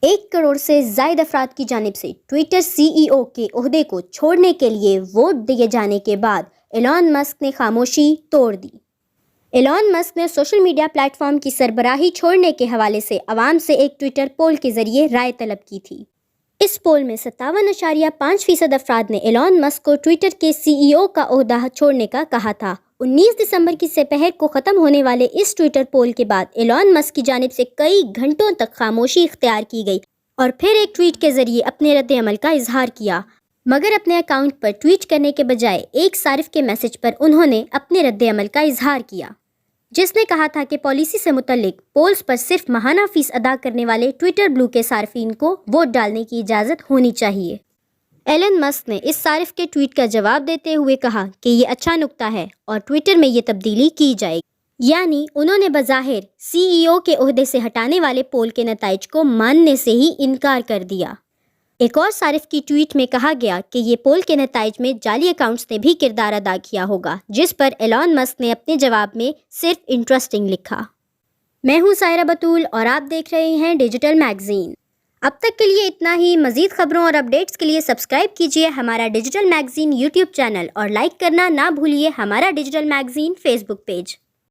1 करोड़ से ज़ायद अफराद की जानिब से ट्विटर CEO के ओहदे को छोड़ने के लिए वोट दिए जाने के बाद एलॉन मस्क ने खामोशी तोड़ दी। एलॉन मस्क ने सोशल मीडिया प्लेटफॉर्म की सरबराही छोड़ने के हवाले से अवाम से एक ट्विटर पोल के ज़रिए राय तलब की थी। इस पोल में 57.5% अफराद ने एलॉन मस्क को ट्विटर के CEO का ओहदा छोड़ने का कहा था। 19 दिसंबर की दोपहर को ख़त्म होने वाले इस ट्विटर पोल के बाद एलॉन मस्क की जानिब से कई घंटों तक खामोशी इख्तियार की गई और फिर एक ट्वीट के ज़रिए अपने रद्द अमल का इजहार किया, मगर अपने अकाउंट पर ट्वीट करने के बजाय एक सारिफ के मैसेज पर उन्होंने अपने रद्द अमल का इजहार किया, जिसने कहा था कि पॉलिसी से मुतल्लिक पोल्स पर सिर्फ माहाना फीस अदा करने वाले ट्विटर ब्लू के सार्फिन को वोट डालने की इजाज़त होनी चाहिए। एलन मस्क ने इस सारिफ के ट्वीट का जवाब देते हुए कहा कि ये अच्छा नुक्ता है और ट्विटर में ये तब्दीली की जाएगी। यानी उन्होंने बज़ाहिर CEO के ओहदे से हटाने वाले पोल के नताइज को मानने से ही इनकार कर दिया। एक और सारिफ की ट्वीट में कहा गया कि ये पोल के नताइज में जाली अकाउंट्स ने भी किरदार अदा किया होगा, जिस पर एलॉन मस्क ने अपने जवाब में सिर्फ इंटरेस्टिंग लिखा। मैं हूँ सायरा बतूल और आप देख रहे हैं डिजिटल मैगज़ीन। अब तक के लिए इतना ही। मज़ीद खबरों और अपडेट्स के लिए सब्सक्राइब कीजिए हमारा डिजिटल मैगज़ीन YouTube चैनल और लाइक करना ना भूलिए हमारा डिजिटल मैगज़ीन Facebook पेज।